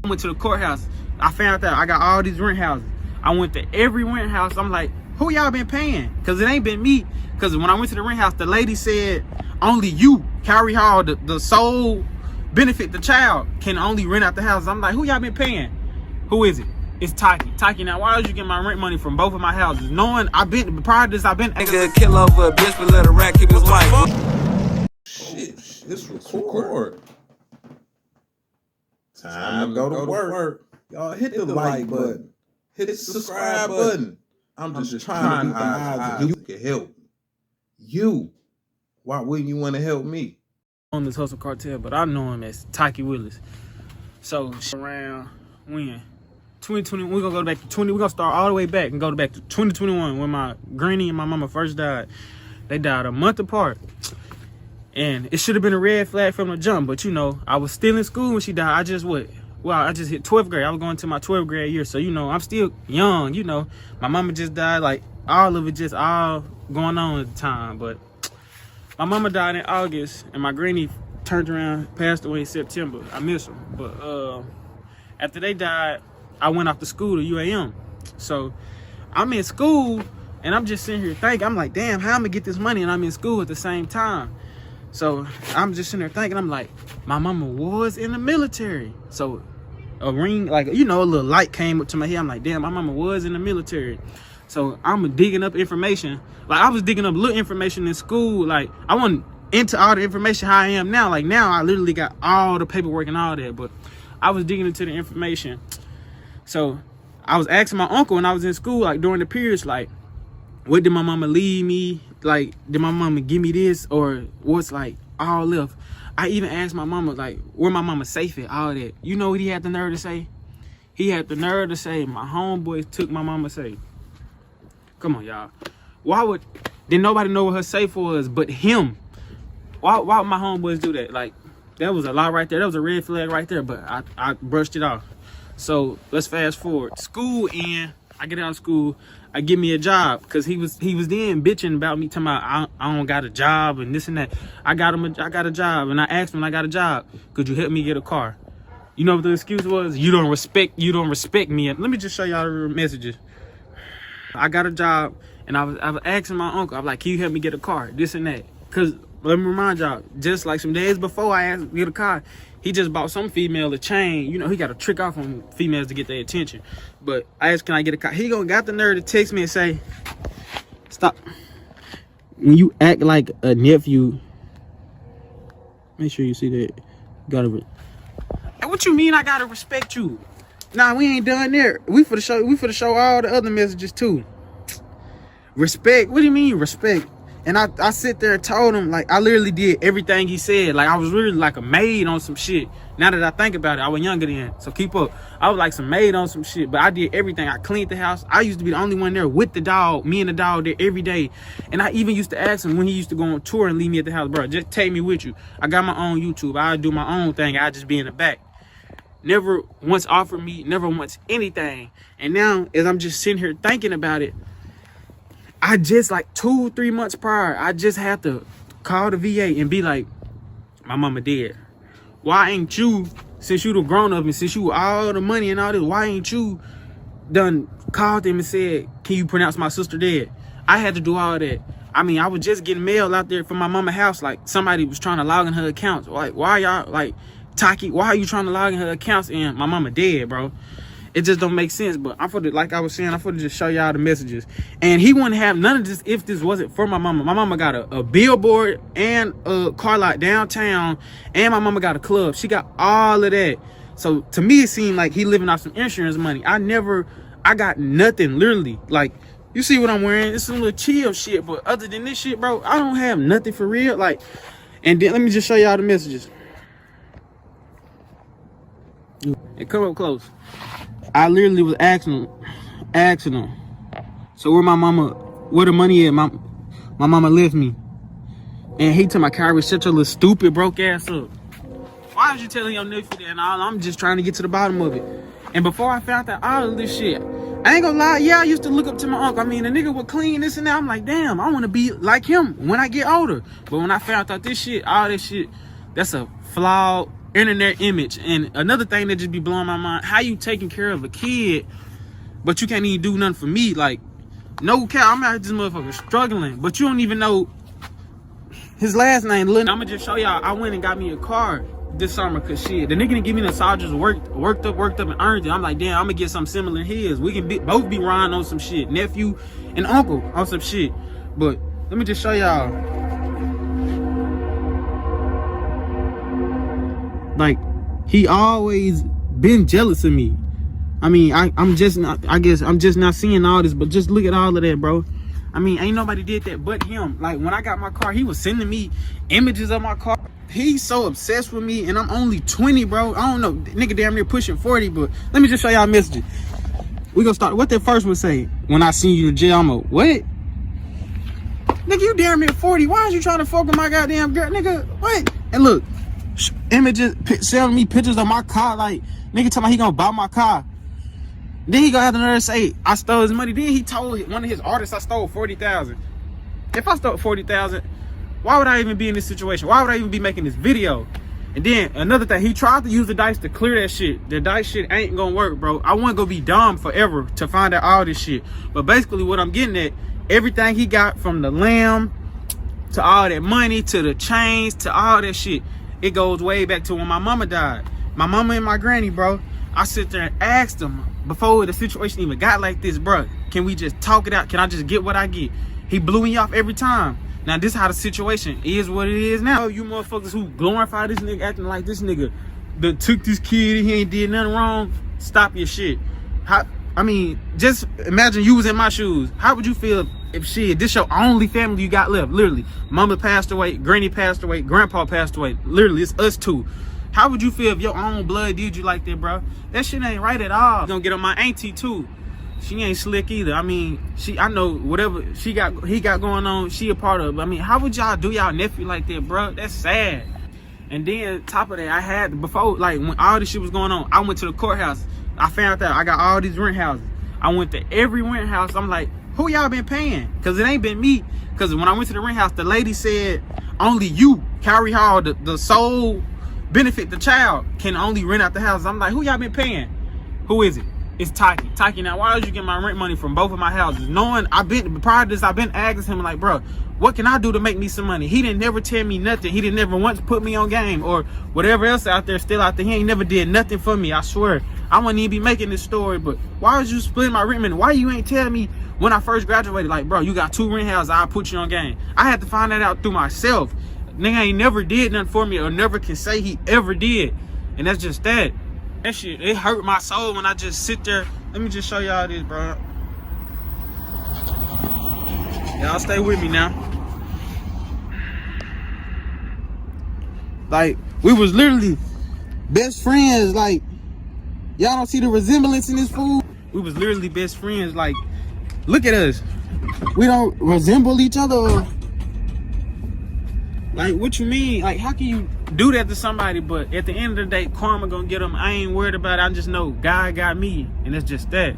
I went to the courthouse. I found out I got all these rent houses. I went to every rent house. I'm like, who y'all been paying? Because it ain't been me. Because when I went to the rent house, the lady said, only you, Kyrie Hall, the sole benefit the child, can only rent out the house. I'm like, who y'all been paying? Who is it? It's Taki. Taki, now why did you get my rent money from both of my houses? Knowing prior to this, I've been nigga kill over a bitch, but let a rat keep his wife. Shit, this record. Time to go to work. Y'all hit the like button. Hit the subscribe button. I'm just trying to be the eyes of you can help. You. Why wouldn't you want to help me? On this hustle cartel, but I know him as Taki Willis. So around when 2020, we're gonna go back to 20. We're gonna start all the way back and go back to 2021 when my granny and my mama first died. They died a month apart, and it should have been a red flag from the jump. But you know, I was still in school when she died. I just hit 12th grade. I was going to my 12th grade year, so you know, I'm still young. You know, my mama just died. Like all of it, just all going on at the time. But my mama died in August, and my granny turned around, passed away in September. I miss her. But after they died, I went off to school to UAM. So I'm in school, and I'm just sitting here thinking, I'm like, damn, how I'm gonna get this money? And I'm in school at the same time. So I'm just sitting there thinking, I'm like, my mama was in the military. So a ring, like, you know, a little light came up to my head. I'm like, damn, my mama was in the military. So I'm digging up information. Like, I was digging up little information in school. Like, I wasn't into all the information how I am now. Like, now I literally got all the paperwork and all that. But I was digging into the information. So I was asking my uncle when I was in school, like during the periods, like, what did my mama leave me? Like, did my mama give me this? Or what's like all left? I even asked my mama, like, where my mama safe at, all that. You know what he had the nerve to say? He had the nerve to say, my homeboys took my mama's safe. Come on, y'all. Did nobody know where her safe was but him? Why would my homeboys do that? Like, that was a lie right there. That was a red flag right there, but I brushed it off. So let's fast forward. School end. I get out of school. I get me a job because he was then bitching about me, talking about I don't got a job and this and that. I got a job, and I asked him when I got a job, could you help me get a car? You know what the excuse was? You don't respect me. And let me just show y'all the messages. I got a job, and I was asking my uncle, I'm like, can you help me get a car? This and that. Cause let me remind y'all, just like some days before I asked to get a car, he just bought some female a chain. You know, he got a trick off on females to get their attention. But I asked, can I get a car? He got the nerve to text me and say, stop. When you act like a nephew, make sure you see that. What you mean I gotta respect you? Nah, we ain't done there. We for the show all the other messages too. Respect? What do you mean respect? And I sit there and told him, like, I literally did everything he said. Like, I was really like a maid on some shit. Now that I think about it, I was younger then, so keep up. I was like some maid on some shit, but I did everything. I cleaned the house. I used to be the only one there with the dog, me and the dog there every day. And I even used to ask him when he used to go on tour and leave me at the house, bro, just take me with you. I got my own YouTube. I do my own thing. I just be in the back. Never once offered me, never once anything. And now, as I'm just sitting here thinking about it, I just, like 2-3 months prior, I just had to call the VA and be like, my mama dead. Why ain't you, since you the grown up and since you all the money and all this, why ain't you done called them and said, can you pronounce my sister dead? I had to do all that. I mean, I was just getting mail out there from my mama's house. Like, somebody was trying to log in her accounts. Like, why y'all, like, Taki, why are you trying to log in her accounts and my mama dead, bro? It just don't make sense. But I'm for the, like I was saying, I'm for to just show y'all the messages. And he wouldn't have none of this if this wasn't for my mama. My mama got a billboard and a car lot downtown, and my mama got a club. She got all of that. So to me, it seemed like he living off some insurance money. I got nothing, literally. Like, you see what I'm wearing? It's some little chill shit. But other than this shit, bro, I don't have nothing for real. Like, and then let me just show y'all the messages. And come up close. I literally was asking him, so where the money at? My mama left me. And he told my Kyrie, shut your little stupid broke ass up. Why was you telling your nephew that and all? I'm just trying to get to the bottom of it. And before I found out all of this shit, I ain't gonna lie, yeah, I used to look up to my uncle. I mean, the nigga was clean, this and that. I'm like, damn, I wanna be like him when I get older. But when I found out this shit, all this shit, that's a flawed internet image. And another thing that just be blowing my mind, how you taking care of a kid, but you can't even do nothing for me? Like, no cap, I'm out this motherfucker struggling, but you don't even know his last name. I'm gonna just show y'all. I went and got me a car this summer, cause shit, the nigga didn't give me the massages, worked up and earned it. I'm like, damn, I'm gonna get something similar to his. We can both be riding on some shit, nephew and uncle on some shit. But let me just show y'all. Like, he always been jealous of me. I mean, I'm just not, I guess I'm just not seeing all this, but just look at all of that, bro. I mean, ain't nobody did that but him. Like, when I got my car, he was sending me images of my car. He's so obsessed with me, and I'm only 20, bro. I don't know, nigga damn near pushing 40, but let me just show y'all messages. We gonna start, what that first one say? When I seen you in jail, I'm a, what? Nigga, you damn near 40. Why is you trying to fuck with my goddamn girl? Nigga, what? And look, images, showing me pictures of my car. Like, nigga talking about he gonna buy my car. Then he gonna have to nerve to say I stole his money. Then he told one of his artists I stole 40,000. If I stole 40,000, why would I even be in this situation? Why would I even be making this video? And then another thing, he tried to use the dice to clear that shit. The dice shit ain't gonna work, bro. I wasn't gonna be dumb forever to find out all this shit. But basically what I'm getting at, everything he got, from the lamb to all that money to the chains to all that shit, it goes way back to when my mama died. My mama and my granny, bro. I sit there and asked them before the situation even got like this, bro, can we just talk it out? Can I just get what I get? He blew me off every time. Now this is how the situation is what it is now. You motherfuckers who glorify this nigga acting like this nigga that took this kid and he ain't did nothing wrong, stop your shit. I mean, just imagine you was in my shoes. How would you feel if shit, this your only family you got left? Literally, mama passed away, granny passed away, grandpa passed away. Literally, it's us two. How would you feel if your own blood did you like that, bro? That shit ain't right at all. I'm gonna get on my auntie too. She ain't slick either. I mean, I know whatever he got going on, she a part of it. I mean, how would y'all do y'all nephew like that, bro? That's sad. And then top of that, I had, before, like, when all this shit was going on, I went to the courthouse. I found out I got all these rent houses. I went to every rent house. I'm like, who y'all been paying? Because it ain't been me. Because when I went to the rent house, the lady said only you, Kyrie Hall, the sole benefit, the child, can only rent out the house. I'm like, who y'all been paying? Who is it? It's Taki. Taki, now why did you get my rent money from both of my houses? Knowing prior to this, I've been asking him, like, bro, what can I do to make me some money? He didn't never tell me nothing. He didn't never once put me on game or whatever else out there, still out there. He ain't never did nothing for me, I swear. I wouldn't even be making this story, but why was you splitting my rent money? Why you ain't telling me when I first graduated, like, bro, you got 2 rent houses, I'll put you on game? I had to find that out through myself. Nigga ain't never did nothing for me or never can say he ever did. And that's just that. That shit, it hurt my soul when I just sit there. Let me just show y'all this, bro. Y'all stay with me now. Like, we was literally best friends. Like, y'all don't see the resemblance in this fool? We was literally best friends. Like, look at us. We don't resemble each other. Like, what you mean? Like, how can you do that to somebody, but at the end of the day, karma gonna get them? I ain't worried about it. I just know God got me, and it's just that.